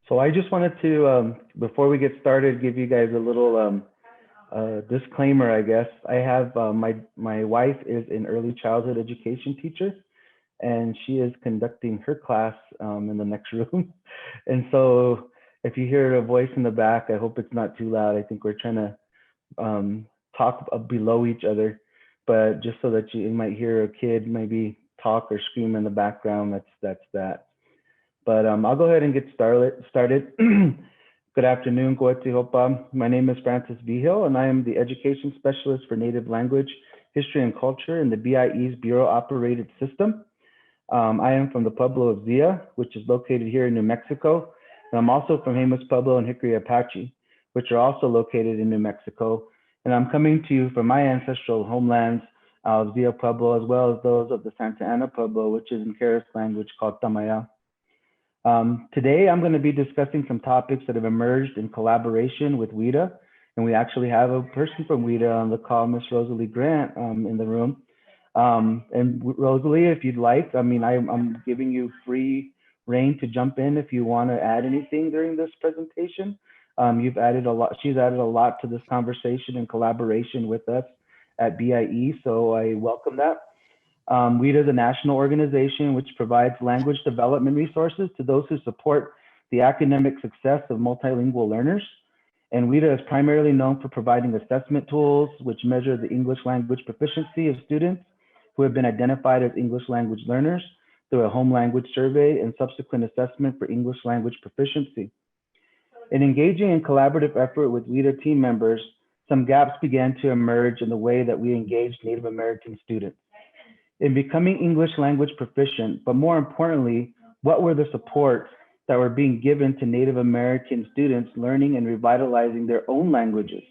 So I just wanted to, before we get started, give you guys a little disclaimer, I guess. I have my wife is an early childhood education teacher, and she is conducting her class in the next room. And so if you hear a voice in the back, I hope it's not too loud. I think we're trying to talk below each other, but just so that you might hear a kid maybe talk or scream in the background, that's that. But I'll go ahead and get started. Good afternoon, Goetihopa. My name is Francis Vigil, and I am the Education Specialist for Native Language, History, and Culture in the BIE's Bureau Operated System. I am from the Pueblo of Zia, which is located here in New Mexico. And I'm also from Jemez Pueblo and Hickory Apache, which are also located in New Mexico. And I'm coming to you from my ancestral homelands of Zia Pueblo, as well as those of the Santa Ana Pueblo, which is in Keres language called Tamaya. Today, I'm going to be discussing some topics that have emerged in collaboration with WIDA, and we actually have a person from WIDA on the call, Miss Rosalie Grant, in the room. And Rosalie, if you'd like, I mean, I'm giving you free reign to jump in if you want to add anything during this presentation. You've added a lot. She's added a lot to this conversation in collaboration with us at BIE, so I welcome that. WIDA is a national organization which provides language development resources to those who support the academic success of multilingual learners. And WIDA is primarily known for providing assessment tools which measure the English language proficiency of students who have been identified as English language learners through a home language survey and subsequent assessment for English language proficiency. In engaging in collaborative effort with WIDA team members, some gaps began to emerge in the way that we engaged Native American students. In becoming English language proficient, but more importantly, what were the supports that were being given to Native American students learning and revitalizing their own languages?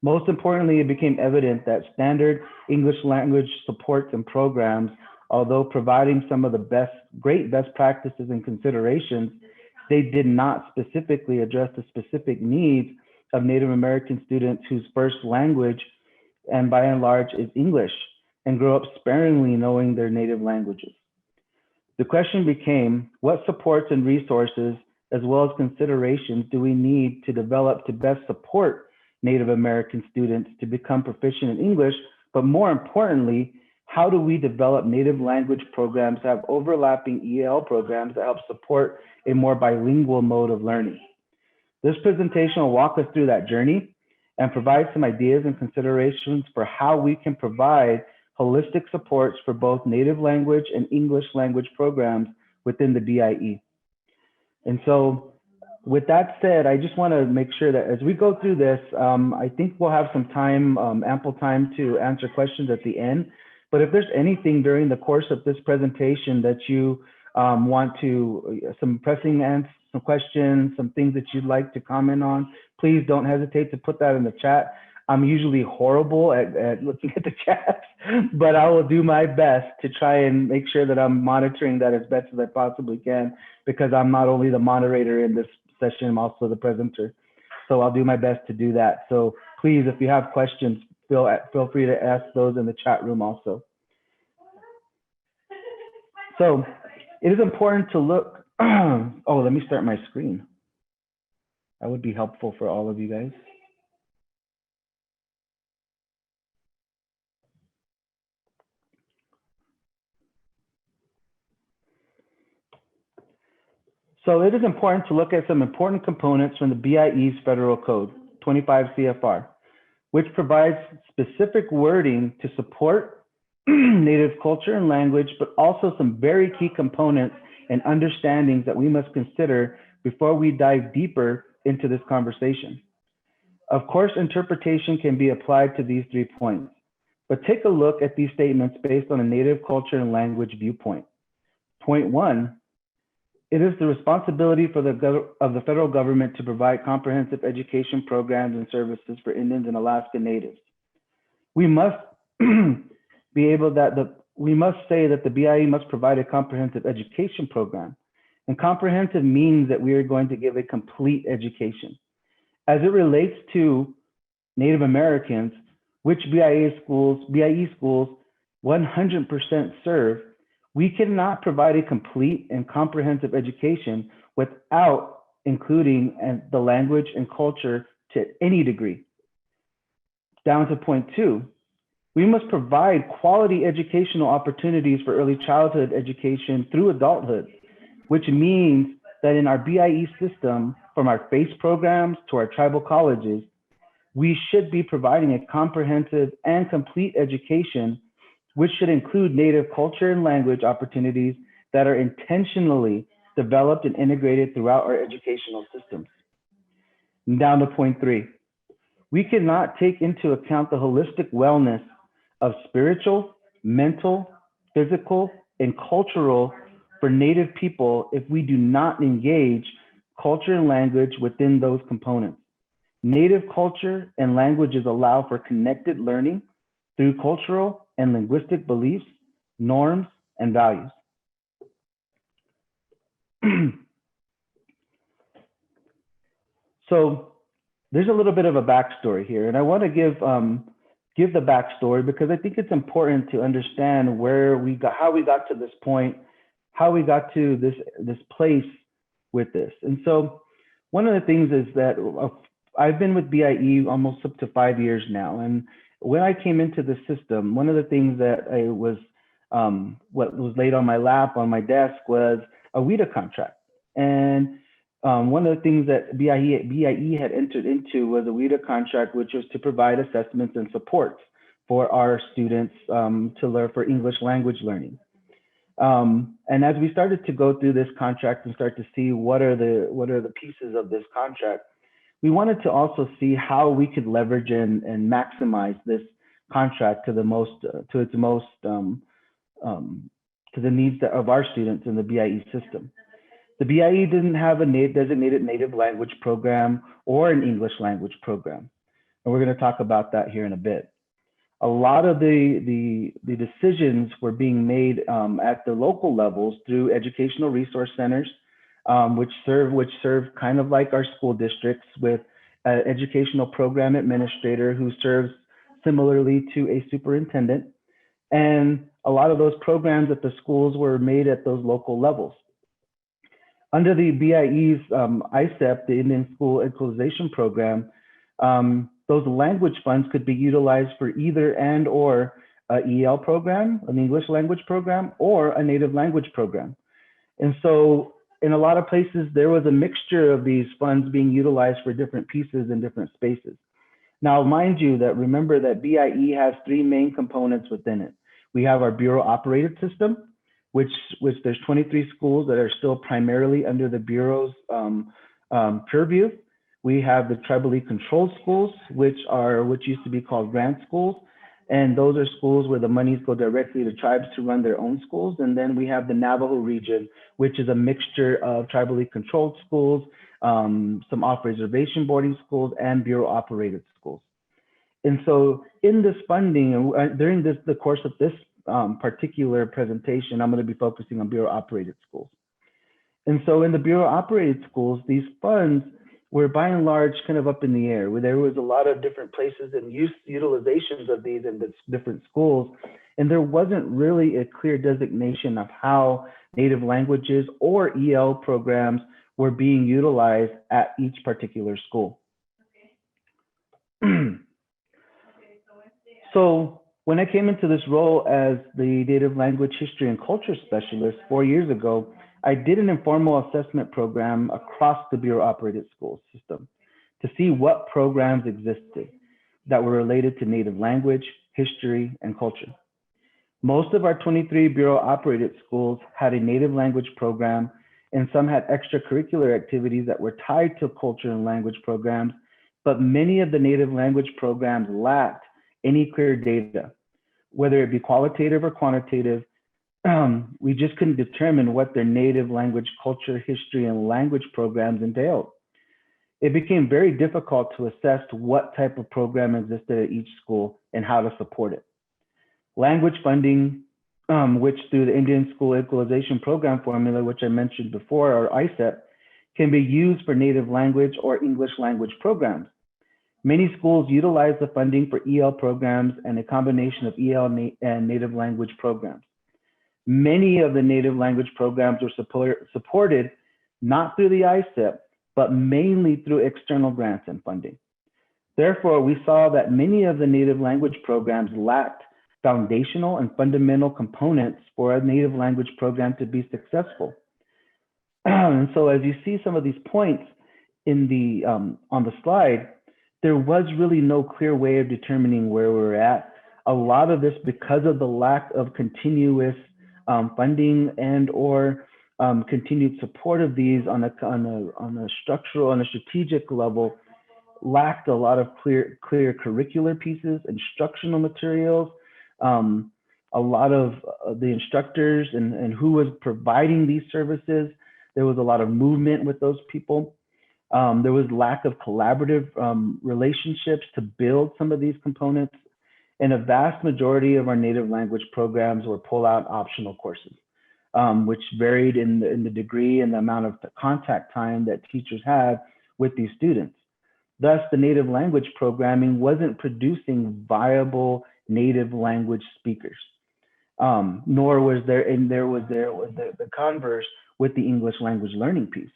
Most importantly, it became evident that standard English language supports and programs, although providing some of the great best practices and considerations, they did not specifically address the specific needs of Native American students whose first language, and by and large, is English, and grow up sparingly knowing their native languages. The question became, what supports and resources, as well as considerations, do we need to develop to best support Native American students to become proficient in English? But more importantly, how do we develop native language programs that have overlapping EL programs that help support a more bilingual mode of learning? This presentation will walk us through that journey and provide some ideas and considerations for how we can provide holistic supports for both native language and English language programs within the BIE. And so with that said, I just want to make sure that as we go through this, I think we'll have some time, ample time to answer questions at the end. But if there's anything during the course of this presentation that you want to, some pressing answers, some questions, some things that you'd like to comment on, please don't hesitate to put that in the chat. I'm usually horrible at looking at the chat, but I will do my best to try and make sure that I'm monitoring that as best as I possibly can, because I'm not only the moderator in this session, I'm also the presenter. So I'll do my best to do that. So please, if you have questions, feel free to ask those in the chat room also. So it is important to look, oh, let me start my screen. That would be helpful for all of you guys. So it is important to look at some important components from the BIE's Federal Code, 25 CFR, which provides specific wording to support Native culture and language, but also some very key components and understandings that we must consider before we dive deeper into this conversation. Of course, interpretation can be applied to these 3 points, but take a look at these statements based on a Native culture and language viewpoint. Point 1, it is the responsibility of the federal government to provide comprehensive education programs and services for Indians and Alaska Natives. We must we must say that the BIE must provide a comprehensive education program. And comprehensive means that we are going to give a complete education. As it relates to Native Americans, which BIE schools 100% serve, We cannot provide a complete and comprehensive education without including the language and culture to any degree. Down to point 2, we must provide quality educational opportunities for early childhood education through adulthood, which means that in our BIE system, from our FACE programs to our tribal colleges, we should be providing a comprehensive and complete education, which should include native culture and language opportunities that are intentionally developed and integrated throughout our educational systems. And down to point 3, we cannot take into account the holistic wellness of spiritual, mental, physical, and cultural for Native people if we do not engage culture and language within those components. Native culture and languages allow for connected learning through cultural and linguistic beliefs, norms, and values. So there's a little bit of a backstory here, and I want to give the backstory because I think it's important to understand how we got to this point, how we got to this place with this. And so one of the things is that I've been with BIE almost up to 5 years now, and when I came into the system, one of the things that what was laid on my lap on my desk was a WIDA contract. And one of the things that BIE had entered into was a WIDA contract, which was to provide assessments and supports for our students to learn for English language learning. And as we started to go through this contract and start to see what are the pieces of this contract, we wanted to also see how we could leverage and maximize this contract to the needs of our students in the BIE system. The BIE didn't have a designated native language program or an English language program. And we're going to talk about that here in a bit. A lot of the decisions were being made at the local levels through educational resource centers, which serve kind of like our school districts with an educational program administrator who serves similarly to a superintendent. And a lot of those programs at the schools were made at those local levels. Under the BIE's ISEP, the Indian School Equalization Program, those language funds could be utilized for either or an EL program, an English language program, or a native language program. And so in a lot of places, there was a mixture of these funds being utilized for different pieces in different spaces. Now, mind you that remember that BIE has 3 main components within it. We have our Bureau operated system, which there's 23 schools that are still primarily under the Bureau's purview. We have the tribally controlled schools, which used to be called grant schools. And those are schools where the monies go directly to tribes to run their own schools. And then we have the Navajo region, which is a mixture of tribally controlled schools, some off-reservation boarding schools, and Bureau operated schools. And so in this funding, during the course of this particular presentation, I'm going to be focusing on Bureau operated schools. And so in the Bureau operated schools, these funds were by and large kind of up in the air, where there was a lot of different places and utilizations of these in the different schools. And there wasn't really a clear designation of how native languages or EL programs were being utilized at each particular school. So when I came into this role as the Native Language History and Culture Specialist 4 years ago, I did an informal assessment program across the Bureau operated school system to see what programs existed that were related to native language, history, and culture. Most of our 23 Bureau operated schools had a native language program, and some had extracurricular activities that were tied to culture and language programs, but many of the native language programs lacked any clear data, whether it be qualitative or quantitative. We just couldn't determine what their native language, culture, history, and language programs entailed. It became very difficult to assess what type of program existed at each school and how to support it. Language funding, which through the Indian School Equalization Program formula, which I mentioned before, or ISEP, can be used for native language or English language programs. Many schools utilize the funding for EL programs and a combination of EL and native language programs. Many of the native language programs were supported not through the ISIP, but mainly through external grants and funding. Therefore, we saw that many of the native language programs lacked foundational and fundamental components for a native language program to be successful. And so as you see some of these points in the on the slide, there was really no clear way of determining where we're at. A lot of this because of the lack of continuous funding and or continued support of these on a structural, on a strategic level, lacked a lot of clear curricular pieces, instructional materials, a lot of the instructors and who was providing these services. There was a lot of movement with those people. There was lack of collaborative relationships to build some of these components. And a vast majority of our native language programs were pull-out optional courses, which varied in the degree and the amount of contact time that teachers had with these students. Thus, the native language programming wasn't producing viable native language speakers, nor was there, and there was the converse with the English language learning piece.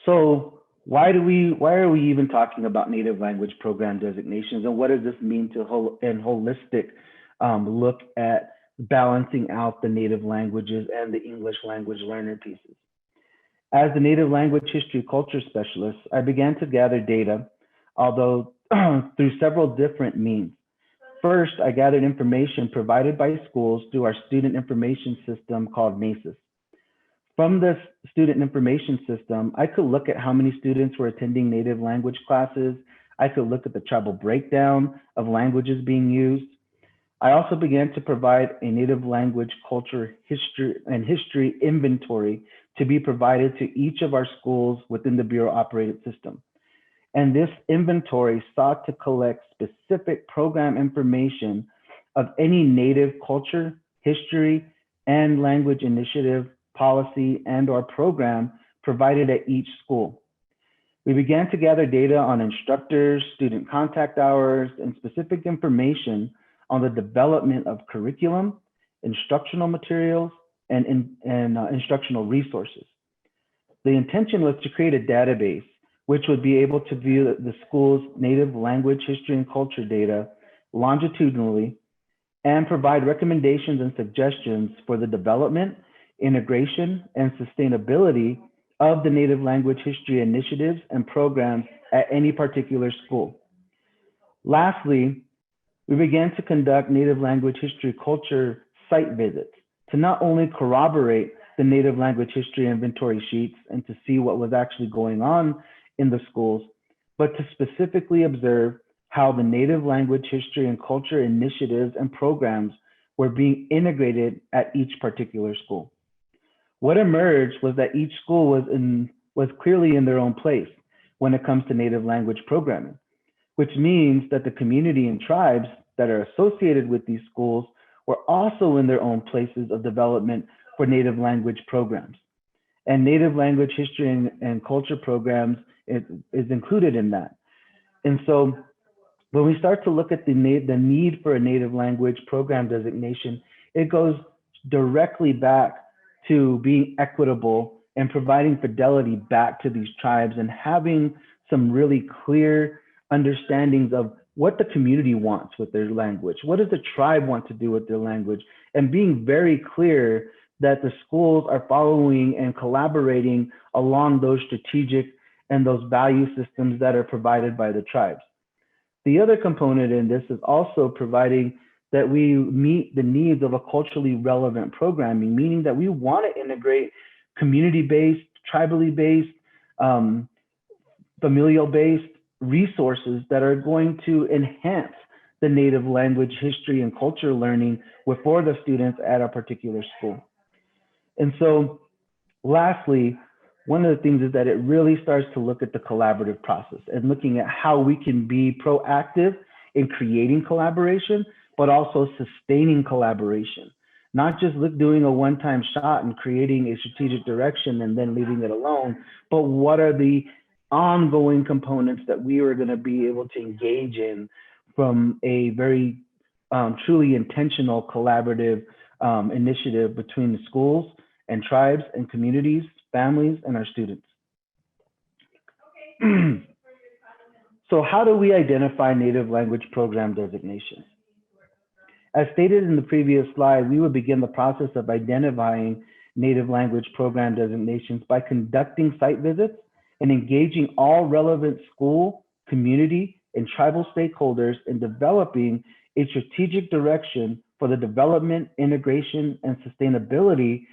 So why are we even talking about native language program designations, and what does this mean to holistic look at balancing out the native languages and the English language learner pieces? As the native language history culture specialist, I began to gather data, although through several different means. First, I gathered information provided by schools through our student information system called NACIS. From this student information system, I could look at how many students were attending native language classes. I could look at the tribal breakdown of languages being used. I also began to provide a native language culture history inventory to be provided to each of our schools within the Bureau operated system. And this inventory sought to collect specific program information of any native culture, history, and language initiative, policy, and or program provided at each school. We began to gather data on instructors, student contact hours, and specific information on the development of curriculum, instructional materials, and instructional resources. The intention was to create a database which would be able to view the school's native language, history, and culture data longitudinally and provide recommendations and suggestions for the development, integration, and sustainability of the native language history initiatives and programs at any particular school. Lastly, we began to conduct native language history culture site visits to not only corroborate the native language history inventory sheets and to see what was actually going on in the schools, but to specifically observe how the native language history and culture initiatives and programs were being integrated at each particular school. What emerged was that each school was clearly in their own place when it comes to native language programming, which means that the community and tribes that are associated with these schools were also in their own places of development for native language programs. And native language history and culture programs is included in that. And so when we start to look at the need for a native language program designation, it goes directly back to being equitable and providing fidelity back to these tribes and having some really clear understandings of what the community wants with their language. What does the tribe want to do with their language? And being very clear that the schools are following and collaborating along those strategic and those value systems that are provided by the tribes. The other component in this is also providing that we meet the needs of a culturally relevant programming, meaning that we want to integrate community-based, tribally-based, familial-based resources that are going to enhance the native language history and culture learning for the students at a particular school. And so lastly, one of the things is that it really starts to look at the collaborative process and looking at how we can be proactive in creating collaboration, but also sustaining collaboration. Not just doing a one-time shot and creating a strategic direction and then leaving it alone, but what are the ongoing components that we are going to be able to engage in from a very truly intentional collaborative initiative between the schools and tribes and communities, families, and our students. So how do we identify native language program designations? As stated in the previous slide, we would begin the process of identifying native language program designations by conducting site visits and engaging all relevant school, community, and tribal stakeholders in developing a strategic direction for the development, integration, and sustainability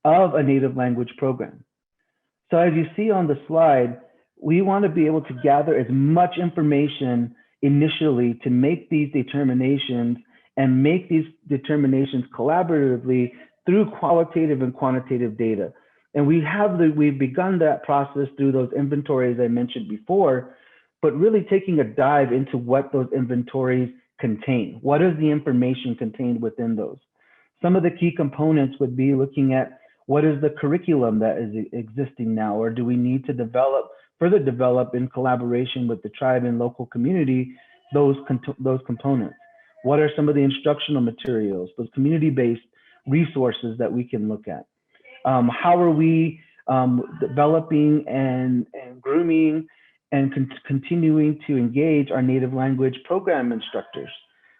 of a native language program. So as you see on the slide, we want to be able to gather as much information initially to make these determinations and make these determinations collaboratively through qualitative and quantitative data. And we've begun that process through those inventories I mentioned before, but really taking a dive into what those inventories contain. What is the information contained within those? Some of the key components would be looking at what is the curriculum that is existing now, or do we need to further develop in collaboration with the tribe and local community those components? What are some of the instructional materials, those community-based resources that we can look at? How are we developing and grooming and continuing to engage our native language program instructors?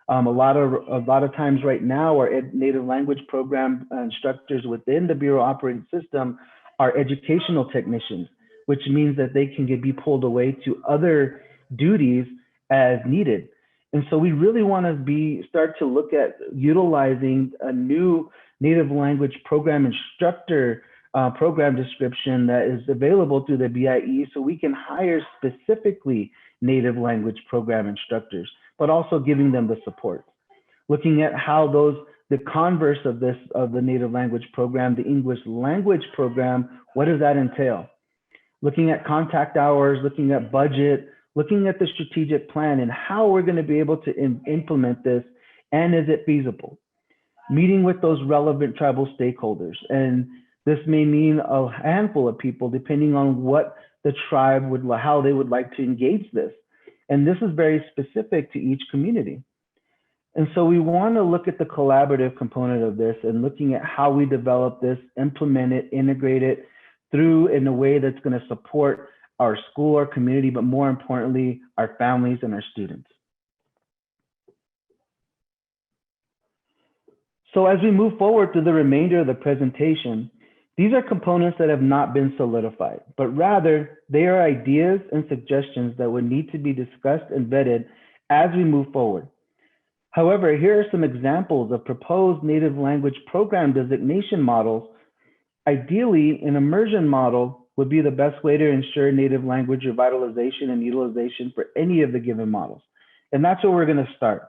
A lot of times right now, our native language program instructors within the Bureau operating system are educational technicians, which means that they can be pulled away to other duties as needed. And so we really want to start to look at utilizing a new native language program instructor program description that is available through the BIE, so we can hire specifically native language program instructors, but also giving them the support. Looking at how the converse of the native language program, the English language program, what does that entail? Looking at contact hours, looking at budget, looking at the strategic plan and how we're going to be able to implement this, and is it feasible? Meeting with those relevant tribal stakeholders. And this may mean a handful of people depending on what the tribe how they would like to engage this. And this is very specific to each community. And so we want to look at the collaborative component of this and looking at how we develop this, implement it, integrate it through in a way that's going to support our school, our community, but more importantly, our families and our students. So as we move forward through the remainder of the presentation, these are components that have not been solidified, but rather they are ideas and suggestions that would need to be discussed and vetted as we move forward. However, here are some examples of proposed native language program designation models. Ideally, an immersion model would be the best way to ensure native language revitalization and utilization for any of the given models. And that's where we're going to start.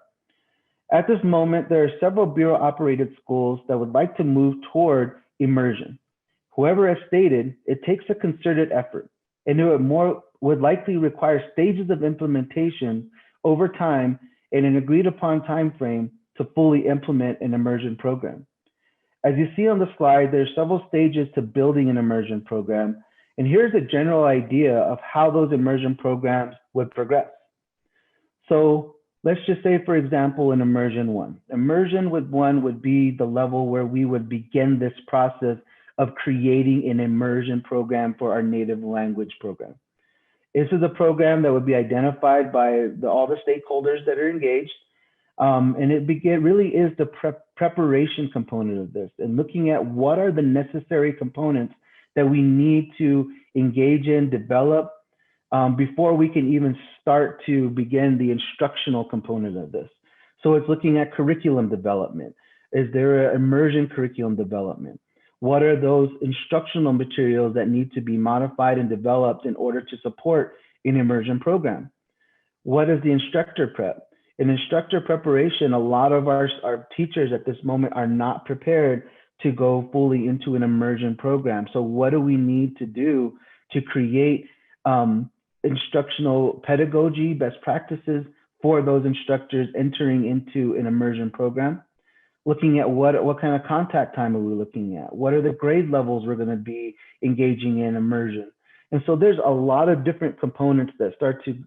At this moment, there are several Bureau-operated schools that would like to move toward immersion. However, as stated, it takes a concerted effort, and it would likely require stages of implementation over time and an agreed-upon time frame to fully implement an immersion program. As you see on the slide, there are several stages to building an immersion program, and here's a general idea of how those immersion programs would progress. So let's just say, for example, in immersion one. Immersion one would be the level where we would begin this process of creating an immersion program for our native language program. This is a program that would be identified by all the stakeholders that are engaged. And it really is the preparation component of this and looking at what are the necessary components that we need to engage in, develop, before we can even start to begin the instructional component of this. So it's looking at curriculum development. Is there an immersion curriculum development? What are those instructional materials that need to be modified and developed in order to support an immersion program? What is the instructor prep? In instructor preparation, a lot of our teachers at this moment are not prepared to go fully into an immersion program. So what do we need to do to create instructional pedagogy, best practices for those instructors entering into an immersion program? Looking at what kind of contact time are we looking at? What are the grade levels we're going to be engaging in immersion? And so there's a lot of different components that start to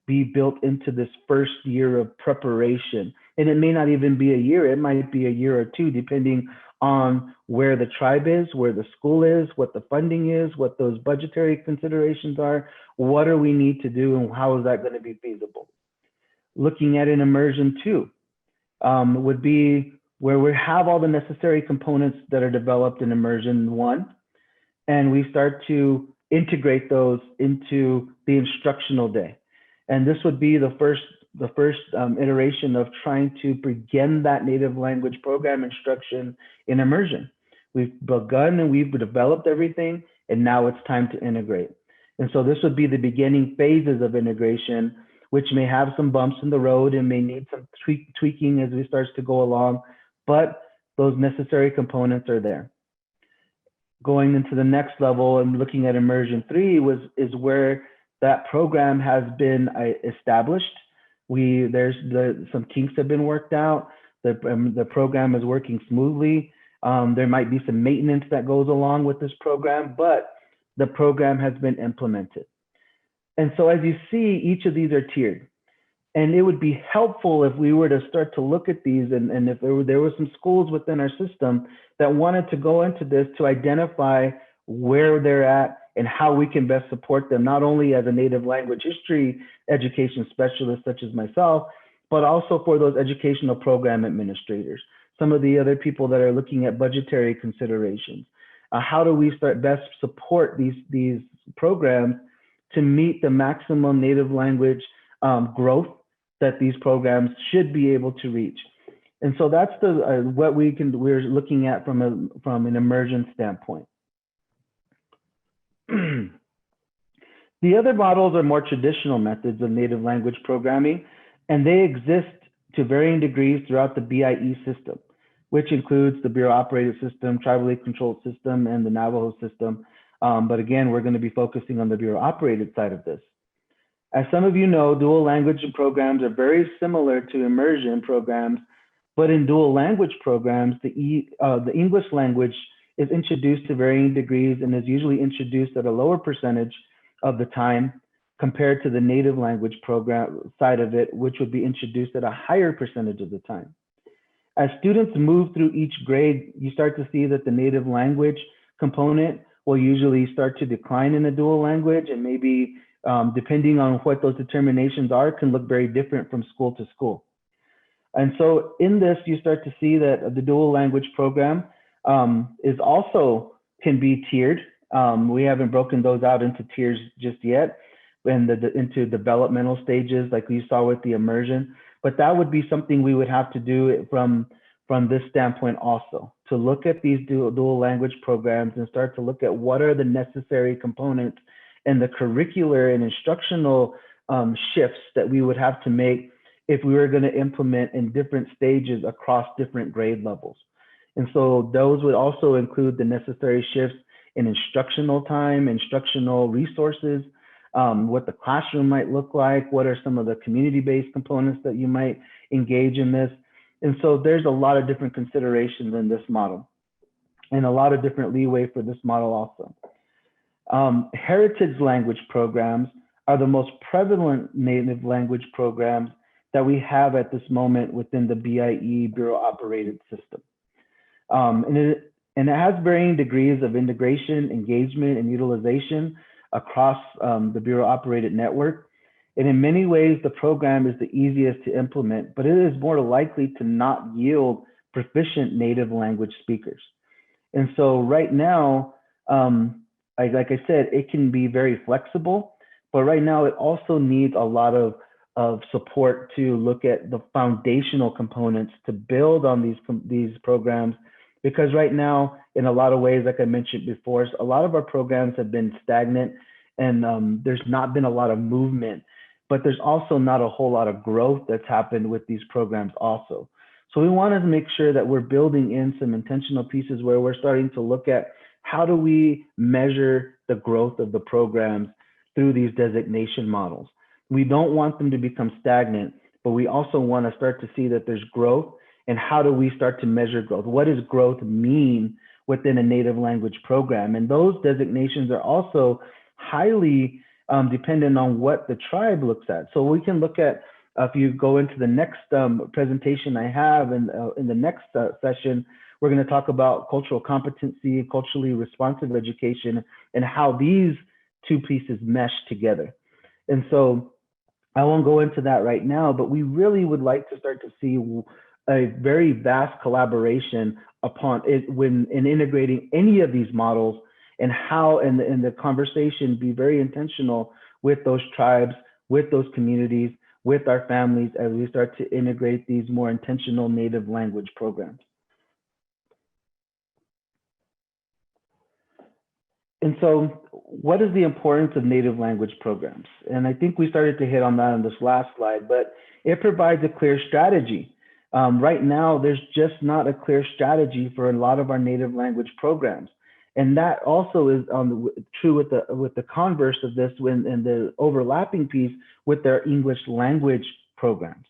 be built into this first year of preparation. And it may not even be a year, it might be a year or two, depending on where the tribe is, where the school is, what the funding is, what those budgetary considerations are, what do we need to do, and how is that going to be feasible. Looking at an immersion 2 would be where we have all the necessary components that are developed in immersion 1, and we start to integrate those into the instructional day. And this would be the first iteration of trying to begin that native language program instruction in immersion. We've begun and we've developed everything, and now it's time to integrate. And so this would be the beginning phases of integration, which may have some bumps in the road and may need some tweaking as we start to go along, but those necessary components are there. Going into the next level and looking at immersion 3 is where that program has been established. Some kinks have been worked out. The program is working smoothly. There might be some maintenance that goes along with this program, but the program has been implemented. And so as you see, each of these are tiered. And it would be helpful if we were to start to look at these, and if there were some schools within our system that wanted to go into this to identify where they're at and how we can best support them, not only as a native language history education specialist such as myself, but also for those educational program administrators, some of the other people that are looking at budgetary considerations. How do we start best support these programs to meet the maximum native language growth that these programs should be able to reach? And so that's what we're looking at from an immersion standpoint. The other models are more traditional methods of native language programming, and they exist to varying degrees throughout the BIE system, which includes the Bureau Operated System, Tribally Controlled System, and the Navajo system. But again, we're going to be focusing on the Bureau Operated side of this. As some of you know, dual language programs are very similar to immersion programs, but in dual language programs, the English language is introduced to varying degrees and is usually introduced at a lower percentage of the time compared to the native language program side of it, which would be introduced at a higher percentage of the time. As students move through each grade, you start to see that the native language component will usually start to decline in a dual language, and maybe depending on what those determinations are, can look very different from school to school. And so in this, you start to see that the dual language program is also can be tiered. We haven't broken those out into tiers just yet, and into developmental stages like we saw with the immersion. But that would be something we would have to do from this standpoint also, to look at these dual language programs and start to look at what are the necessary components and the curricular and instructional shifts that we would have to make if we were going to implement in different stages across different grade levels. And so those would also include the necessary shifts in instructional time, instructional resources, what the classroom might look like, what are some of the community-based components that you might engage in this. And so there's a lot of different considerations in this model and a lot of different leeway for this model also. Heritage language programs are the most prevalent native language programs that we have at this moment within the BIE Bureau Operated System. And it has varying degrees of integration, engagement, and utilization across the Bureau Operated network. And in many ways, the program is the easiest to implement, but it is more likely to not yield proficient native language speakers. And so right now, like I said, it can be very flexible, but right now it also needs a lot of support to look at the foundational components to build on these programs. Because right now, in a lot of ways, like I mentioned before, a lot of our programs have been stagnant, and there's not been a lot of movement, but there's also not a whole lot of growth that's happened with these programs also. So we wanted to make sure that we're building in some intentional pieces where we're starting to look at how do we measure the growth of the programs through these designation models. We don't want them to become stagnant, but we also want to start to see that there's growth. And how do we start to measure growth? What does growth mean within a native language program? And those designations are also highly depending on what the tribe looks at. So we can look at, if you go into the next presentation I have in the next session, we're going to talk about cultural competency, culturally responsive education, and how these two pieces mesh together. And so I won't go into that right now, but we really would like to start to see a very vast collaboration upon it when in integrating any of these models, and how in the conversation be very intentional with those tribes, with those communities, with our families, as we start to integrate these more intentional native language programs. And so what is the importance of native language programs? And I think we started to hit on that on this last slide, but it provides a clear strategy. Right now, there's just not a clear strategy for a lot of our native language programs. And that also is true with the converse of this, and the overlapping piece with their English language programs.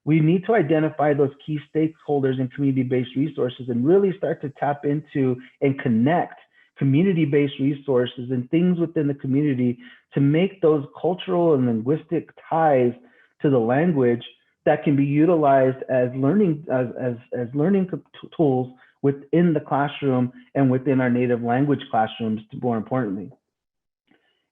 We need to identify those key stakeholders and community-based resources and really start to tap into and connect community-based resources and things within the community to make those cultural and linguistic ties to the language that can be utilized as learning tools within the classroom and within our native language classrooms, more importantly.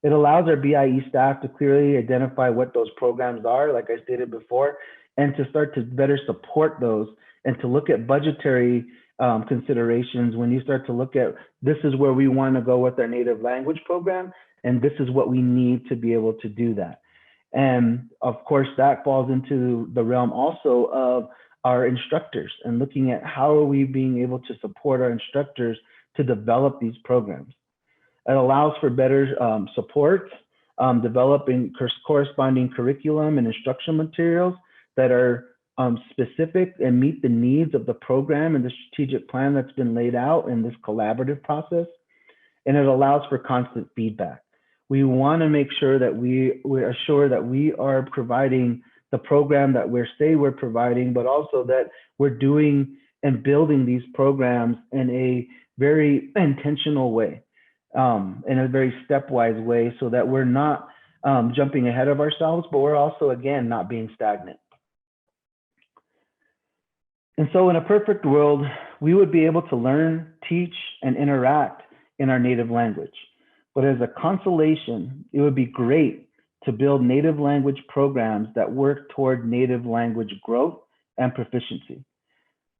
It allows our BIE staff to clearly identify what those programs are, like I stated before, and to start to better support those, and to look at budgetary considerations when you start to look at, this is where we want to go with our native language program, and this is what we need to be able to do that. And of course, that falls into the realm also of our instructors, and looking at how are we being able to support our instructors to develop these programs. It allows for better support, developing corresponding curriculum and instruction materials that are specific and meet the needs of the program and the strategic plan that's been laid out in this collaborative process. And it allows for constant feedback. We want to make sure that we are sure that we are providing the program that we're providing, but also that we're doing and building these programs in a very intentional way, in a very stepwise way, so that we're not jumping ahead of ourselves, but we're also, again, not being stagnant. And so in a perfect world, we would be able to learn, teach, and interact in our native language. But as a consolation, it would be great to build native language programs that work toward native language growth and proficiency.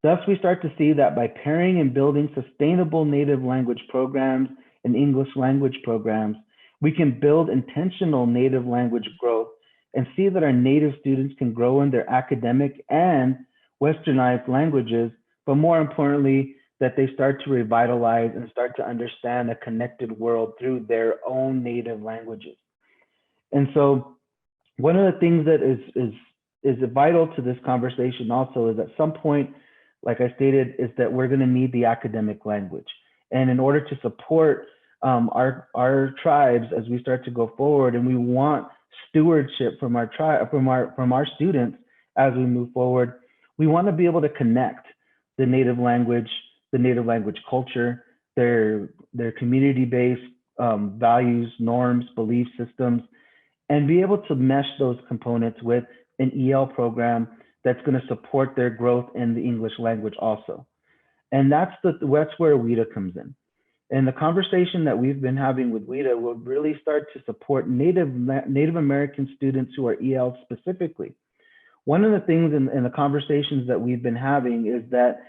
Thus, we start to see that by pairing and building sustainable native language programs and English language programs, we can build intentional native language growth and see that our native students can grow in their academic and Westernized languages, but more importantly, that they start to revitalize and start to understand a connected world through their own native languages. And so one of the things that is vital to this conversation also is, at some point, like I stated, is that we're going to need the academic language. And in order to support our tribes as we start to go forward, and we want stewardship from our from our students as we move forward, we want to be able to connect the native language culture, their community-based values, norms, belief systems, and be able to mesh those components with an EL program that's going to support their growth in the English language also. And that's where WIDA comes in. And the conversation that we've been having with WIDA will really start to support Native American students who are EL specifically. One of the things in the conversations that we've been having is that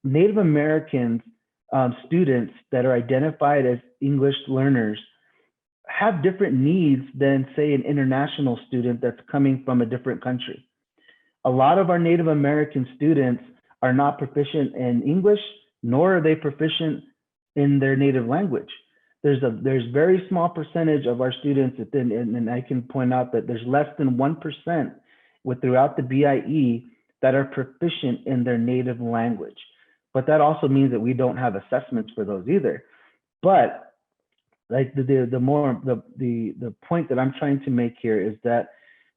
Native American students that are identified as English learners have different needs than, say, an international student that's coming from a different country. A lot of our Native American students are not proficient in English, nor are they proficient in their native language. There's very small percentage of our students, and I can point out that there's less than 1% throughout the BIE that are proficient in their native language. But that also means that we don't have assessments for those either. But like the point that I'm trying to make here is that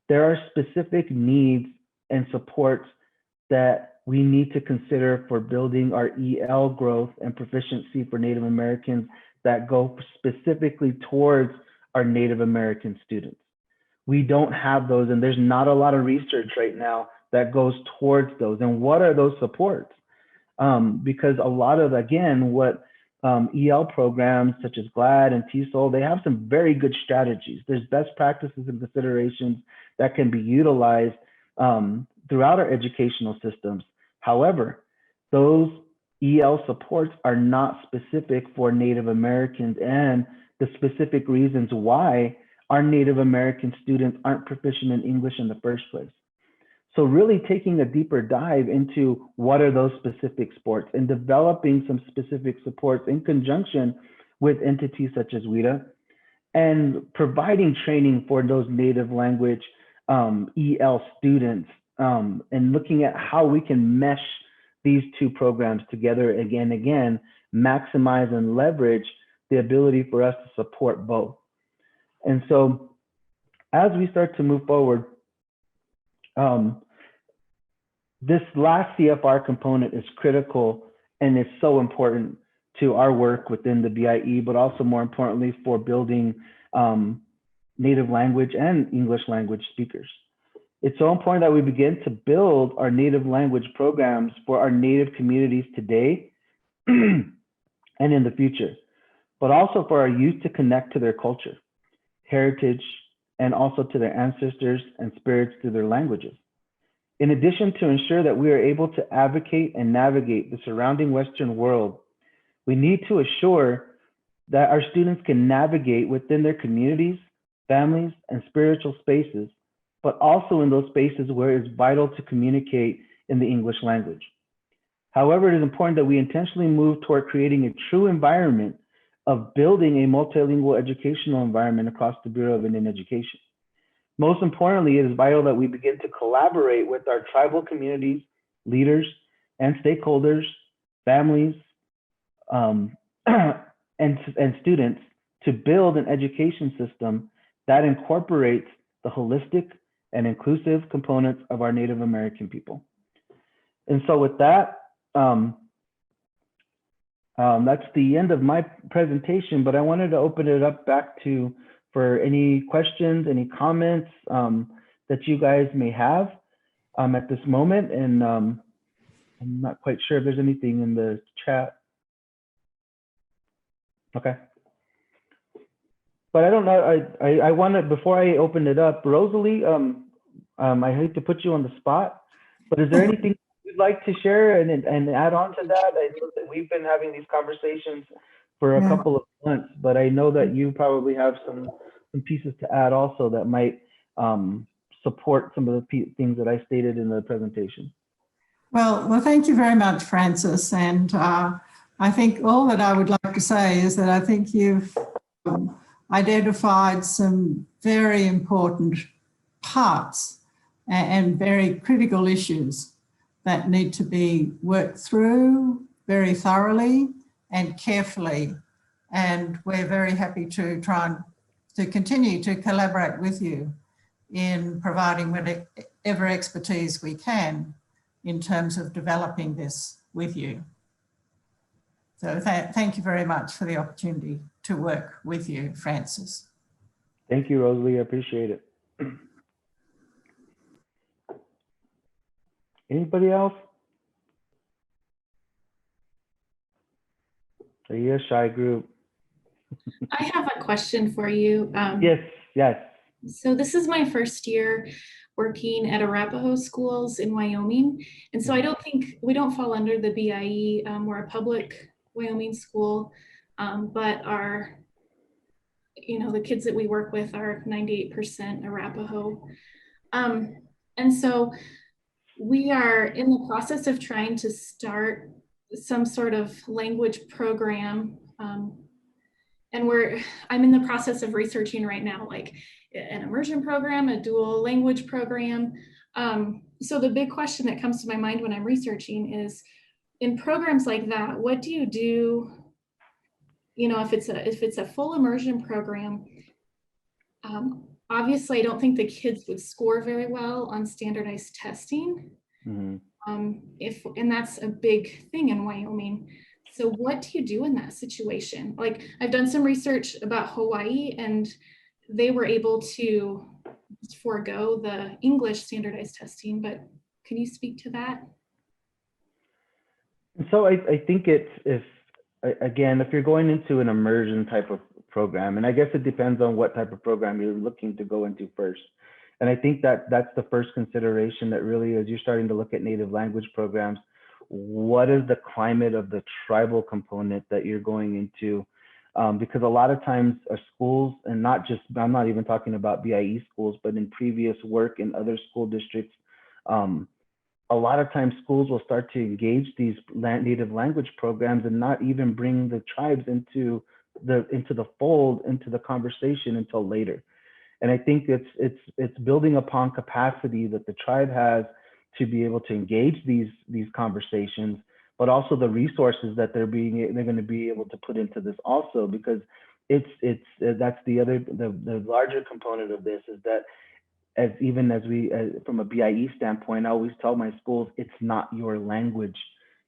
there are specific needs and supports that we need to consider for building our EL growth and proficiency for Native Americans that go specifically towards are Native American students. We don't have those, and there's not a lot of research right now that goes towards those. And what are those supports? Because a lot of, again, what EL programs such as GLAD and TESOL, they have some very good strategies. There's best practices and considerations that can be utilized throughout our educational systems. However, those EL supports are not specific for Native Americans and the specific reasons why our Native American students aren't proficient in English in the first place. So really taking a deeper dive into what are those specific sports and developing some specific supports in conjunction with entities such as WIDA and providing training for those native language EL students and looking at how we can mesh these two programs together again, maximize and leverage the ability for us to support both. And so as we start to move forward, this last CFR component is critical and it's so important to our work within the BIE, but also more importantly for building native language and English language speakers. It's so important that we begin to build our native language programs for our native communities today and in the future, but also for our youth to connect to their culture, heritage, and also to their ancestors and spirits through their languages. In addition to ensure that we are able to advocate and navigate the surrounding Western world, we need to assure that our students can navigate within their communities, families, and spiritual spaces, but also in those spaces where it's vital to communicate in the English language. However, it is important that we intentionally move toward creating a true environment of building a multilingual educational environment across the Bureau of Indian Education. Most importantly, it is vital that we begin to collaborate with our tribal communities, leaders, and stakeholders, families, and students to build an education system that incorporates the holistic and inclusive components of our Native American people. And so with that, that's the end of my presentation, but I wanted to open it up back to for any questions, any comments that you guys may have at this moment. And I'm not quite sure if there's anything in the chat. Okay. But I don't know, I wanted, before I open it up, Rosalie, I hate to put you on the spot, but is there anything you'd like to share and add on to that? I know that we've been having these conversations for a couple of months, but I know that you probably have some pieces to add also that might support some of the things that I stated in the presentation. Well, thank you very much, Francis. And I think all that I would like to say is that I think you've identified some very important parts and very critical issues that need to be worked through very thoroughly and carefully. And we're very happy to try and to continue to collaborate with you in providing whatever expertise we can in terms of developing this with you. So thank you very much for the opportunity to work with you, Francis. Thank you, Rosalie. I appreciate it. Anybody else? Are you a shy group? I have a question for you. Yes. So this is my first year working at Arapaho schools in Wyoming. And so I don't think, we don't fall under the BIE. We're a public Wyoming school, but our, the kids that we work with are 98% Arapaho. And so we are in the process of trying to start some sort of language program. And I'm in the process of researching right now, like an immersion program, a dual language program. So the big question that comes to my mind when I'm researching is, in programs like that, what do you do? If it's a full immersion program, obviously I don't think the kids would score very well on standardized testing. Mm-hmm. And that's a big thing in Wyoming. So what do you do in that situation? Like, I've done some research about Hawaii, and they were able to forego the English standardized testing. But can you speak to that? So I think again, if you're going into an immersion type of program, and I guess it depends on what type of program you're looking to go into first. And I think that's the first consideration that really, as you're starting to look at native language programs, what is the climate of the tribal component that you're going into? Because a lot of times schools, and I'm not even talking about BIE schools, but in previous work in other school districts, a lot of times schools will start to engage these native language programs and not even bring the tribes into the fold, into the conversation until later. And I think it's building upon capacity that the tribe has to be able to engage these conversations, but also the resources that they're going to be able to put into this also, because that's the larger component of this is that as from a BIE standpoint, I always tell my schools, it's not your language.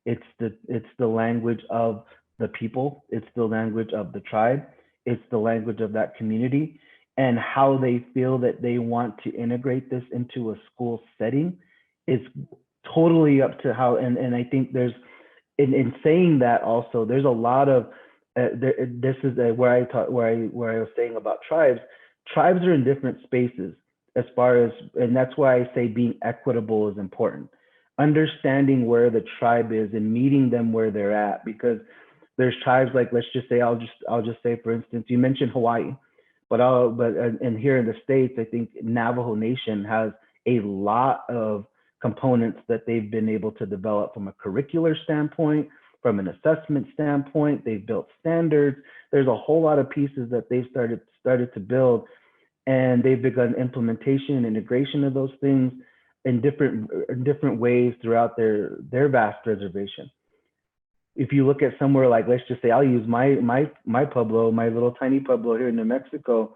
It's the language of the people. It's the language of the tribe. It's the language of that community, and how they feel that they want to integrate this into a school setting is totally up to how, and I think there's, in saying that also, there's a lot of, this is where I was saying about tribes. Tribes are in different spaces as far as, and that's why I say being equitable is important. Understanding where the tribe is and meeting them where they're at, because there's tribes like, let's just say, I'll just say, for instance, you mentioned Hawaii, and here in the States, I think Navajo Nation has a lot of components that they've been able to develop from a curricular standpoint, from an assessment standpoint. They've built standards. There's a whole lot of pieces that they've started to build, and they've begun implementation and integration of those things in different ways throughout their vast reservation. If you look at somewhere like, let's just say, I'll use my pueblo, my little tiny pueblo here in New Mexico,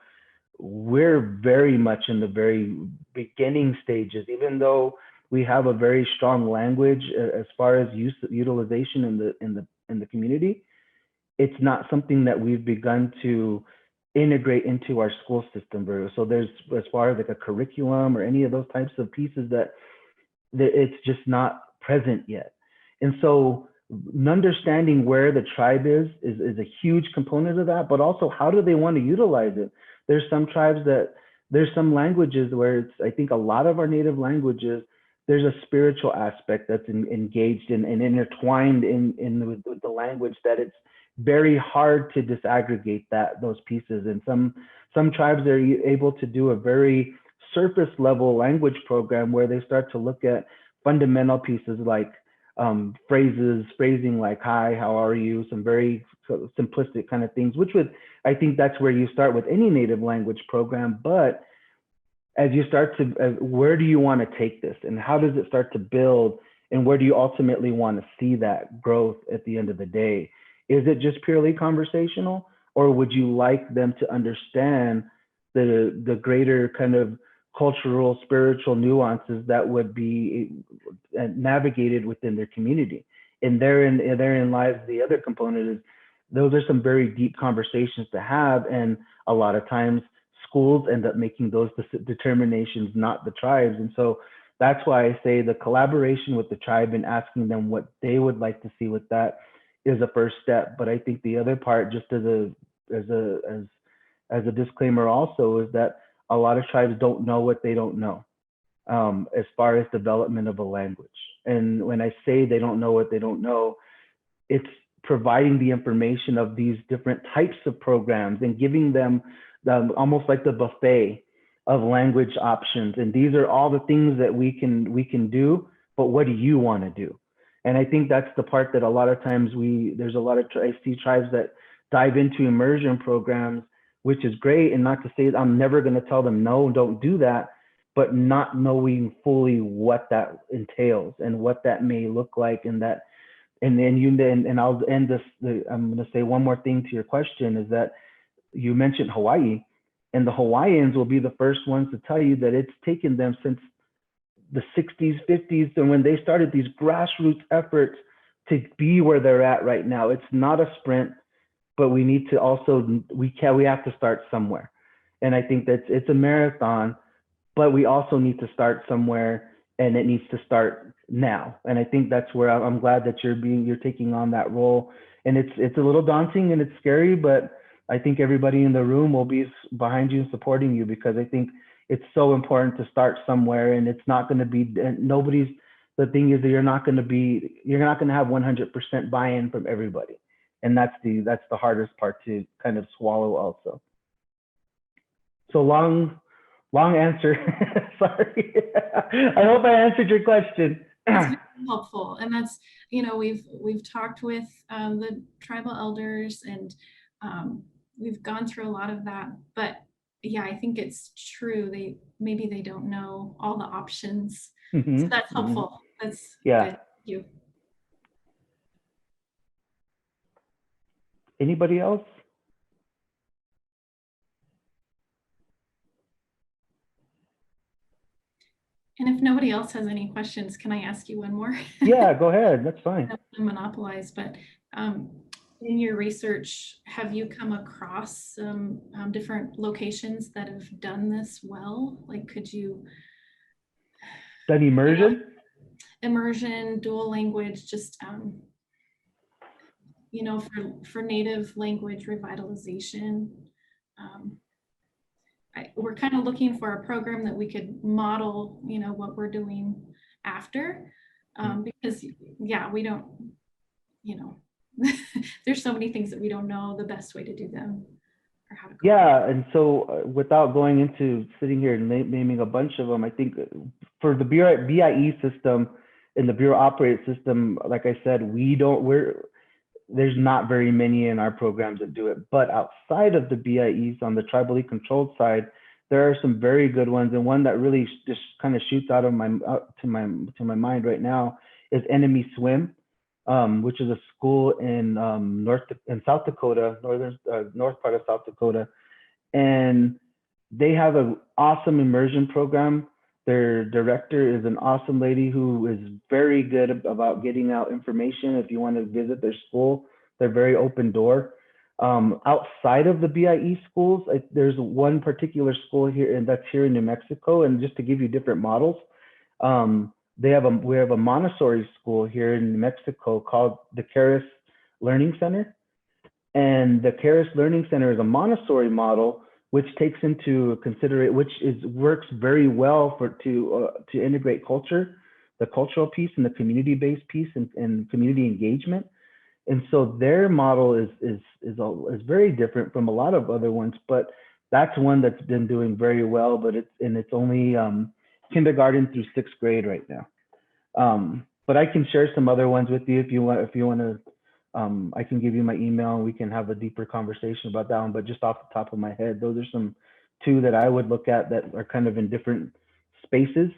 we're very much in the very beginning stages, even though we have a very strong language as far as utilization in the community. It's not something that we've begun to integrate into our school system very. So there's, as far as like a curriculum or any of those types of pieces, that it's just not present yet. And so understanding where the tribe is a huge component of that, but also how do they want to utilize it? There's some tribes there's some languages where it's, I think a lot of our native languages, there's a spiritual aspect that's engaged and intertwined in with the language, that it's very hard to disaggregate those pieces. And some tribes are able to do a very surface level language program where they start to look at fundamental pieces like phrasing like, hi, how are you? Some very simplistic kind of things, I think that's where you start with any native language program. But as you start to, where do you want to take this, and how does it start to build, and where do you ultimately want to see that growth at the end of the day? Is it just purely conversational, or would you like them to understand the greater kind of cultural, spiritual nuances that would be navigated within their community? And therein lies the other component, is those are some very deep conversations to have. And a lot of times schools end up making those determinations, not the tribes. And so that's why I say the collaboration with the tribe and asking them what they would like to see with that is a first step. But I think the other part, just as a disclaimer also, is that a lot of tribes don't know what they don't know as far as development of a language. And when I say they don't know what they don't know, it's providing the information of these different types of programs and giving them almost like the buffet of language options. And these are all the things that we can do, but what do you want to do? And I think that's the part that a lot of times I see tribes that dive into immersion programs, which is great. And not to say I'm never going to tell them, no, don't do that, but not knowing fully what that entails and what that may look like. And I'll end this, I'm going to say one more thing to your question, is that you mentioned Hawaii, and the Hawaiians will be the first ones to tell you that it's taken them since the 60s, 50s, and when they started these grassroots efforts to be where they're at right now. It's not a sprint, but we need to also, we have to start somewhere. And I think that it's a marathon, but we also need to start somewhere, and it needs to start now. And I think that's where I'm glad that you're taking on that role. And it's a little daunting and it's scary, but I think everybody in the room will be behind you and supporting you, because I think it's so important to start somewhere. And it's not going to be the thing is that you're not going to have 100% buy-in from everybody. And that's the hardest part to kind of swallow also. So long answer. Sorry. I hope I answered your question. It's helpful. And that's, we've talked with the tribal elders, and we've gone through a lot of that. But yeah, I think it's true. Maybe they don't know all the options. Mm-hmm. So that's helpful. Mm-hmm. That's yeah. Good. Thank you. Anybody else? And if nobody else has any questions, can I ask you one more? Yeah, go ahead. That's fine. I don't want to monopolize, but in your research, have you come across some different locations that have done this well? Like, could you? Done immersion? Immersion, dual language, just, for native language revitalization. We're kind of looking for a program that we could model, what we're doing after, because yeah, we don't, there's so many things that we don't know the best way to do them or how to go. Yeah, and so without going into sitting here and naming a bunch of them, I think for the BIE system and the Bureau Operated System, like I said, there's not very many in our programs that do it. But outside of the BIEs, on the tribally controlled side, there are some very good ones. And one that really just kind of shoots out of to my mind right now is Enemy Swim, which is a school in South Dakota, north part of South Dakota, and they have an awesome immersion program. Their director is an awesome lady who is very good about getting out information. If you want to visit their school, they're very open door. Outside of the BIE schools, there's one particular school here, and that's here in New Mexico. And just to give you different models, we have a Montessori school here in New Mexico called the Caris Learning Center. And the Caris Learning Center is a Montessori model, which takes into consideration, works very well to integrate culture, the cultural piece and the community-based piece and community engagement. And so their model is very different from a lot of other ones, but that's one that's been doing very well. But it's only kindergarten through 6th grade right now. But I can share some other ones with you if you want to. I can give you my email and we can have a deeper conversation about that one. But just off the top of my head, those are two that I would look at that are kind of in different spaces,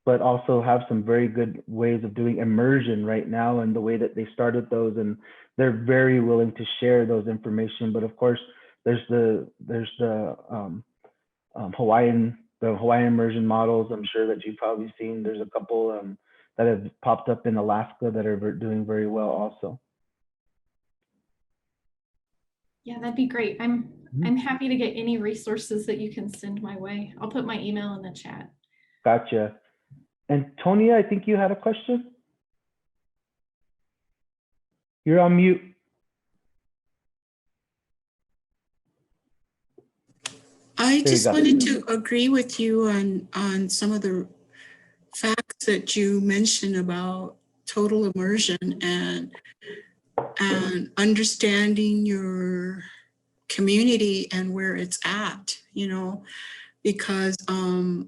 but also have some very good ways of doing immersion right now, and the way that they started those, and they're very willing to share those information. But of course, there's the Hawaiian immersion models. I'm sure that you've probably seen. There's a couple that have popped up in Alaska that are doing very well also. Yeah, that'd be great. I'm happy to get any resources that you can send my way. I'll put my email in the chat. Gotcha. And Tonya, I think you had a question. You're on mute. I just wanted to agree with you on some of the facts that you mentioned about total immersion and understanding your community and where it's at, because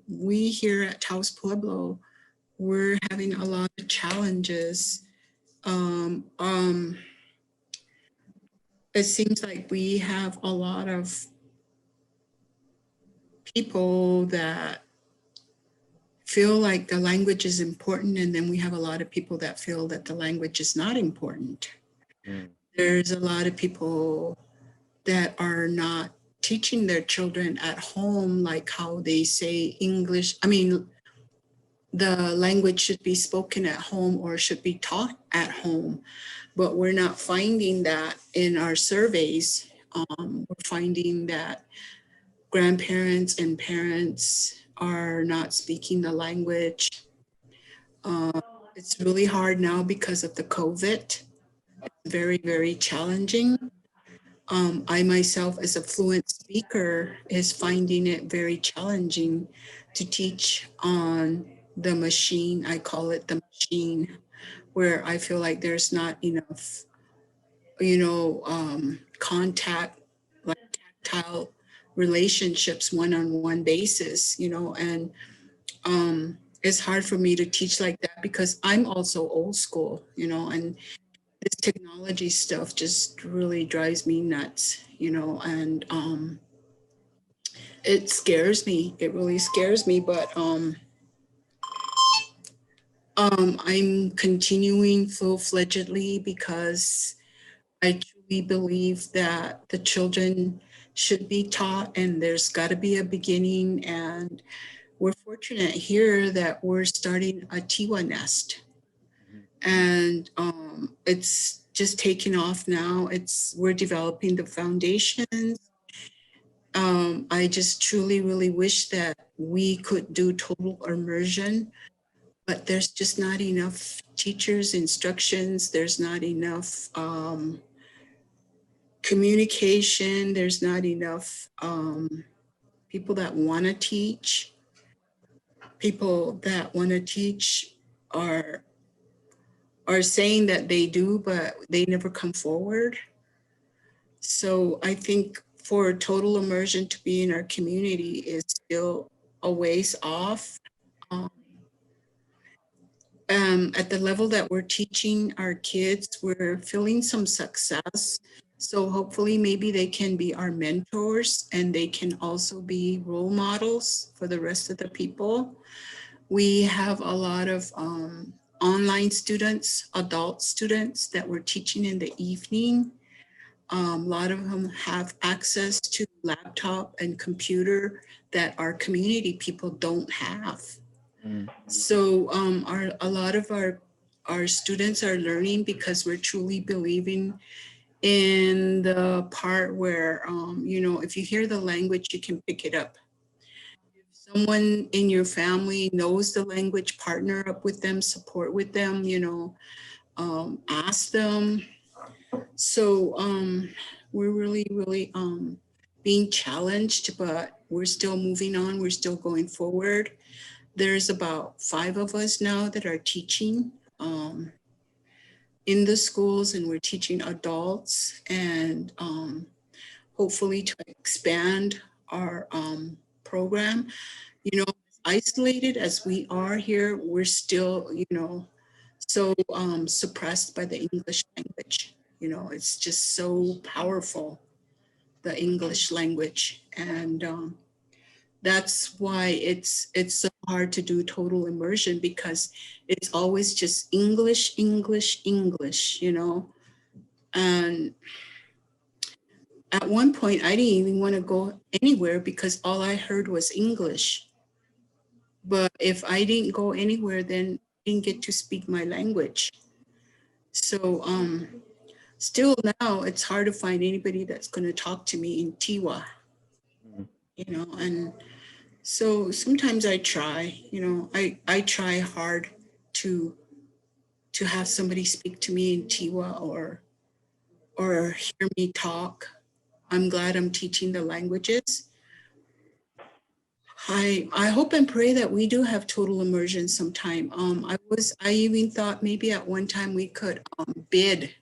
we here at Taos Pueblo, we're having a lot of challenges. It seems like we have a lot of people that feel like the language is important, and then we have a lot of people that feel that the language is not important. There's a lot of people that are not teaching their children at home, like how they say English. I mean, the language should be spoken at home or should be taught at home, but we're not finding that in our surveys. We're finding that grandparents and parents are not speaking the language. It's really hard now because of the COVID. It's very, very challenging. I myself, as a fluent speaker, is finding it very challenging to teach on the machine. I call it the machine, where I feel like there's not enough, contact, like tactile relationships, one-on-one basis, and it's hard for me to teach like that because I'm also old school, and this technology stuff just really drives me nuts, and it scares me. It really scares me, but I'm continuing full-fledgedly because I truly believe that the children should be taught, and there's got to be a beginning. And we're fortunate here that we're starting a Tiwa nest, and it's just taking off now. We're developing the foundations. I just truly really wish that we could do total immersion, but there's just not enough teachers, instructions. There's not enough communication. There's not enough people that want to teach. People that want to teach are saying that they do, but they never come forward. So I think for total immersion to be in our community is still a ways off. At the level that we're teaching our kids, we're feeling some success. So hopefully maybe they can be our mentors, and they can also be role models for the rest of the people. We have a lot of online students, adult students that we're teaching in the evening. A lot of them have access to laptop and computer that our community people don't have. So a lot of our students are learning because we're truly believing in the part where, if you hear the language, you can pick it up. If someone in your family knows the language, partner up with them, support with them, ask them. So we're really, really being challenged, but we're still moving on. We're still going forward. There's about 5 of us now that are teaching in the schools, and we're teaching adults, and hopefully to expand our program. Isolated as we are here, we're still, so suppressed by the English language. It's just so powerful, the English language. And that's why it's so hard to do total immersion, because it's always just English, English, English, And at one point, I didn't even want to go anywhere because all I heard was English. But if I didn't go anywhere, then I didn't get to speak my language. So still now, it's hard to find anybody that's going to talk to me in Tiwa, and so sometimes I try, I try hard to have somebody speak to me in Tiwa or hear me talk. I'm glad I'm teaching the languages. I hope and pray that we do have total immersion sometime. I even thought maybe at one time we could bid,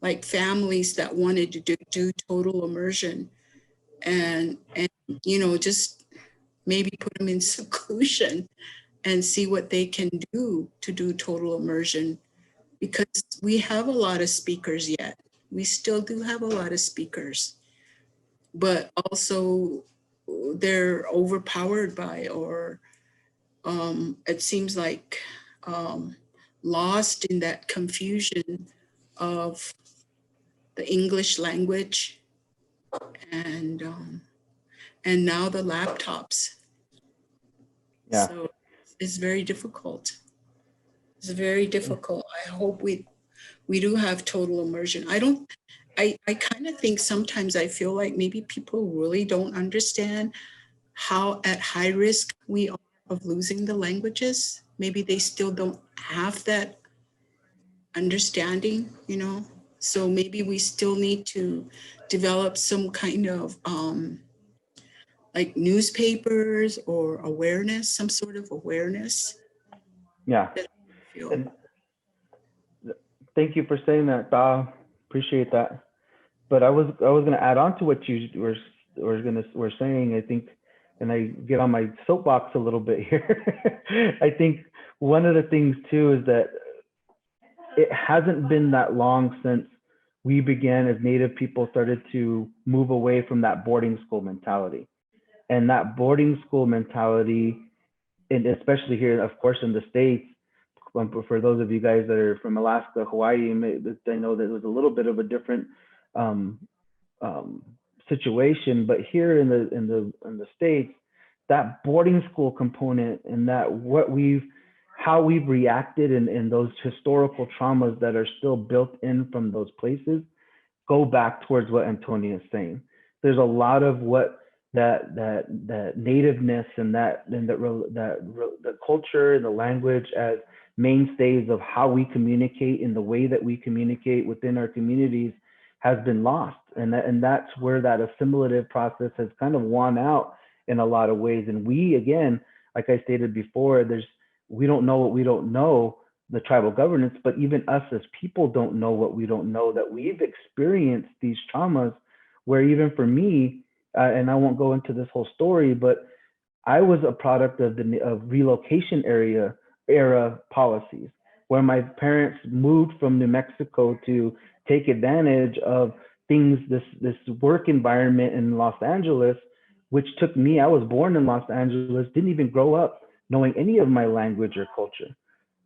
like families that wanted to do total immersion, and just maybe put them in seclusion and see what they can do to do total immersion, because we have a lot of speakers yet. We still do have a lot of speakers, but also they're overpowered by, or it seems like lost in that confusion of the English language, and now the laptops. Yeah. So it's very difficult. It's very difficult. I hope we do have total immersion. I kind of think sometimes I feel like maybe people really don't understand how at high risk we are of losing the languages. Maybe they still don't have that understanding, you know? So maybe we still need to develop some kind of like newspapers or awareness, some sort of awareness. Yeah. That I feel. And thank you for saying that, Da. Appreciate that. But I was going to add on to what you were saying. I think, and I get on my soapbox a little bit here. I think one of the things too is that it hasn't been that long since we began, as Native people started to move away from that boarding school mentality. And that boarding school mentality, and especially here, of course, in the States, for those of you guys that are from Alaska, Hawaii, I know that it was a little bit of a different um, situation, but here in the States, that boarding school component and that how we've reacted and those historical traumas that are still built in from those places go back towards what Antonia is saying. There's a lot of what that nativeness and the culture and the language as mainstays of how we communicate and the way that we communicate within our communities has been lost. And that's where that assimilative process has kind of won out in a lot of ways. And we, again, like I stated before, we don't know what we don't know, the tribal governance, but even us as people don't know what we don't know, that we've experienced these traumas where even for me, and I won't go into this whole story, but I was a product of relocation era policies, where my parents moved from New Mexico to take advantage of things, this work environment in Los Angeles, which took me, I was born in Los Angeles, didn't even grow up knowing any of my language or culture.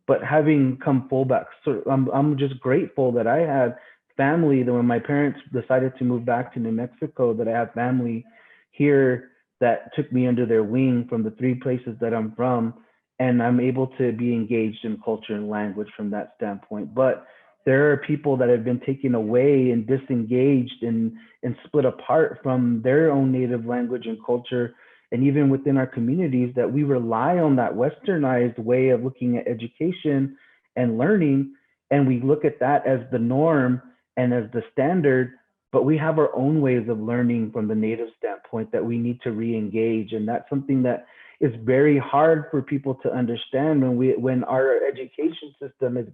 But having come full back, so I'm just grateful that I had family, that when my parents decided to move back to New Mexico, that I have family here that took me under their wing from the 3 places that I'm from, and I'm able to be engaged in culture and language from that standpoint. But there are people that have been taken away and disengaged and split apart from their own native language and culture. And even within our communities, that we rely on that westernized way of looking at education and learning, and we look at that as the norm and as the standard, but we have our own ways of learning from the native standpoint that we need to re-engage. And that's something that is very hard for people to understand when our education system is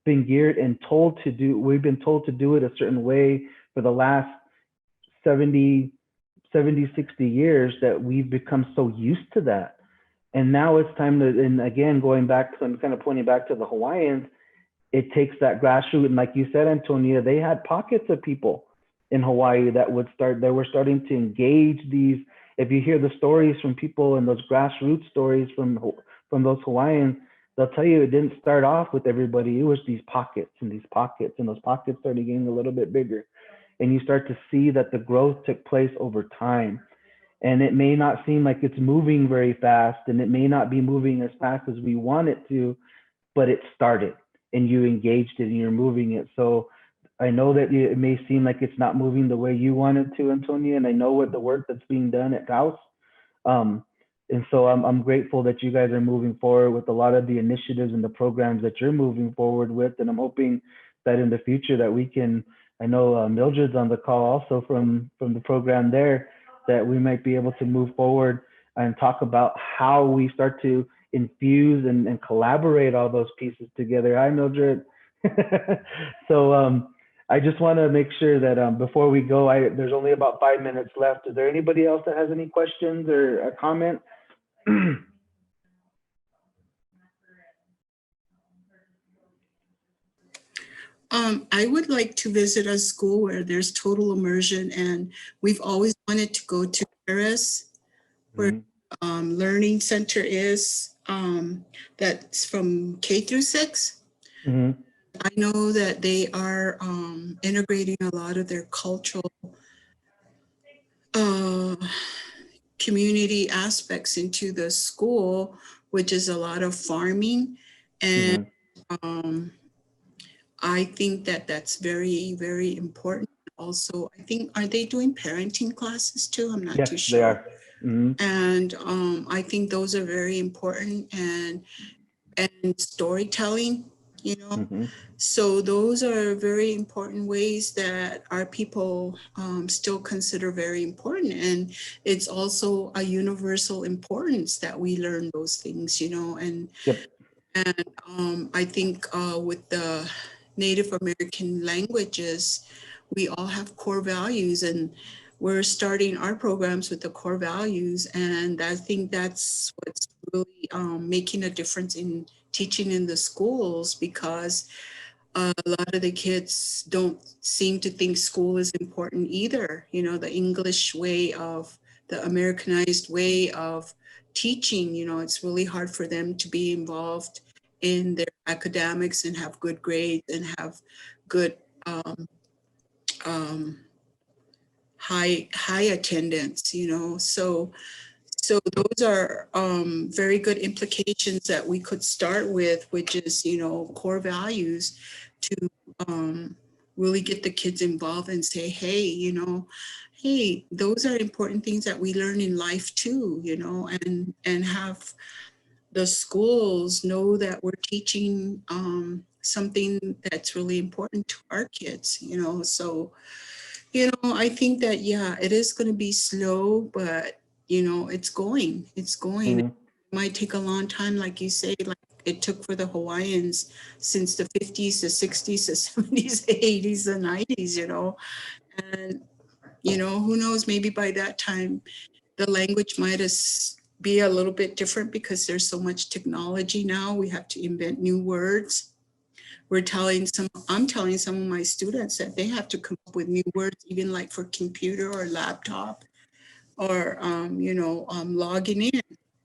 been geared and told to do, we've been told to do it a certain way for the last 70, 60 years, that we've become so used to that. And now it's time to, and again, going back to, I'm kind of pointing back to the Hawaiians, it takes that grassroots, and like you said, Antonia, they had pockets of people in Hawaii that were starting to engage these. If you hear the stories from people and those grassroots stories from those Hawaiians, they'll tell you it didn't start off with everybody. It was these pockets and these pockets, and those pockets started getting a little bit bigger. And you start to see that the growth took place over time. And it may not seem like it's moving very fast, and it may not be moving as fast as we want it to, but it started and you engaged it and you're moving it. So I know that it may seem like it's not moving the way you wanted to, Antonia, and I know what the work that's being done at House. And so I'm grateful that you guys are moving forward with a lot of the initiatives and the programs that you're moving forward with. And I'm hoping that in the future that we can, I know Mildred's on the call also from the program there, that we might be able to move forward and talk about how we start to infuse and collaborate all those pieces together. Hi, Mildred. So I just want to make sure that before we go, there's only about 5 minutes left. Is there anybody else that has any questions or a comment? I would like to visit a school where there's total immersion, and we've always wanted to go to Paris, where Learning Center is, that's from K through 6. Mm-hmm. I know that they are integrating a lot of their cultural community aspects into the school, which is a lot of farming. And I think that that's very, very important. Also, I think, are they doing parenting classes too? I'm not Yes, too they sure. are. Mhm. And I think those are very important, and storytelling, you know. Mhm. So those are very important ways that our people still consider very important. And it's also a universal importance that we learn those things, you know. And Yep. I think with the Native American languages, we all have core values, and we're starting our programs with the core values. And I think that's what's really making a difference in teaching in the schools, because a lot of the kids don't seem to think school is important either. You know, the English way of, the Americanized way of teaching, you know, it's really hard for them to be involved in their academics and have good grades and have good um, high attendance, you know. So those are very good implications that we could start with, which is, you know, core values, to really get the kids involved and say, hey, you know, hey, those are important things that we learn in life too, you know, and have the schools know that we're teaching something that's really important to our kids, you know. So, you know, I think that, yeah, it is going to be slow, but, you know, it's going. It Mhm. might take a long time, like you say, like it took for the Hawaiians since the 50s, the 60s, the 70s, the 80s, the 90s, you know. And, you know, who knows, maybe by that time, the language might be a little bit different, because there's so much technology now. We have to invent new words. I'm telling some of my students that they have to come up with new words, even like for computer or laptop, or, you know, logging in,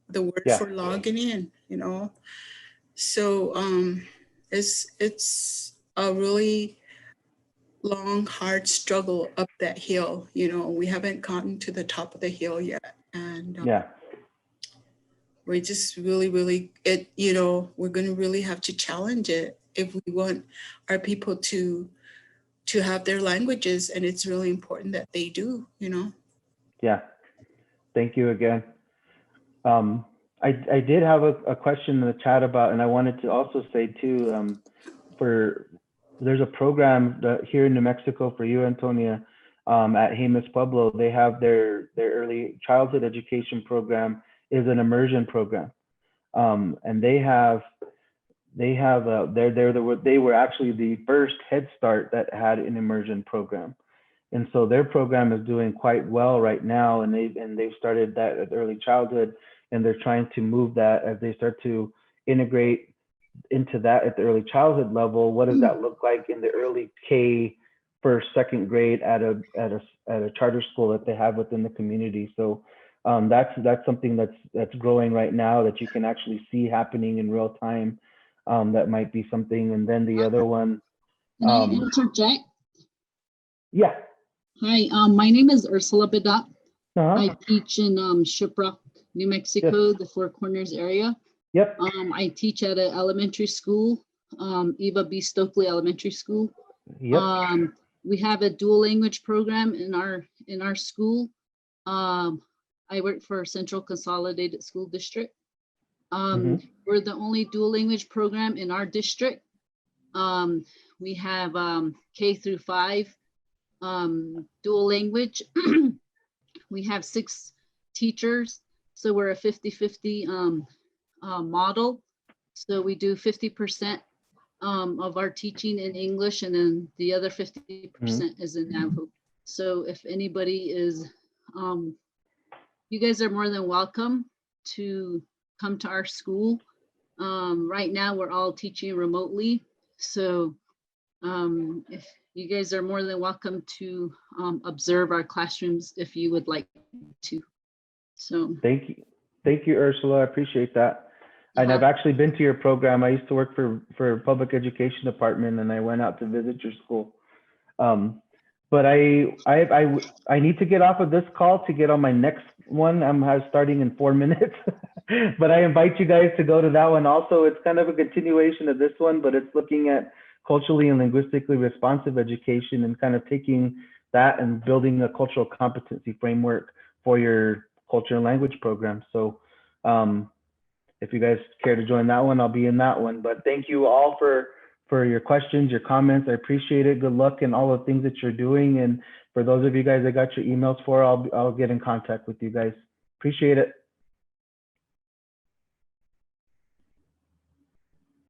the word Yeah. for logging in, you know. So it's a really long, hard struggle up that hill. You know, we haven't gotten to the top of the hill yet. And Yeah. we just really, you know, we're going to really have to challenge it if we want our people to have their languages. And it's really important that they do, you know. Yeah. Thank you again. Um, I did have a question in the chat about, and I wanted to also say too, for there's a program that here in New Mexico for you, Antonia, at Jemez Pueblo. They have their early childhood education program is an immersion program, and they were actually the first Head Start that had an immersion program. And so their program is doing quite well right now, and they've started that at early childhood, and they're trying to move that as they start to integrate into that at the early childhood level. What does that look like in the early K, first, second grade at a charter school that they have within the community? So that's something that's growing right now that you can actually see happening in real time. That might be something. And then the other one. Can I interject? Yeah. Hi, my name is Ursula Bedat. Uh-huh. I teach in Shiprock, New Mexico, Yes. the Four Corners area. Yep. I teach at an elementary school, Eva B. Stokely Elementary School. Yep. We have a dual language program in our school. I work for Central Consolidated School District. We're the only dual language program in our district. We have K through 5 dual language. We have 6 teachers, so we're a 50-50 model. So we do 50% of our teaching in English, and then the other 50% is in Navajo. So if anybody is, you guys are more than welcome to come to our school. Right now we're all teaching remotely, so if you guys are more than welcome to observe our classrooms if you would like to. So thank you, Ursula. I appreciate that. And I've actually been to your program. I used to work for public education department, and I went out to visit your school. But I need to get off of this call to get on my next one. I'm starting in 4 minutes, but I invite you guys to go to that one also. It's kind of a continuation of this one, but it's looking at culturally and linguistically responsive education, and kind of taking that and building a cultural competency framework for your culture and language program. So if you guys care to join that one, I'll be in that one. But thank you all for your questions, your comments. I appreciate it. Good luck in all the things that you're doing. And for those of you guys that got your emails for, I'll get in contact with you guys. Appreciate it.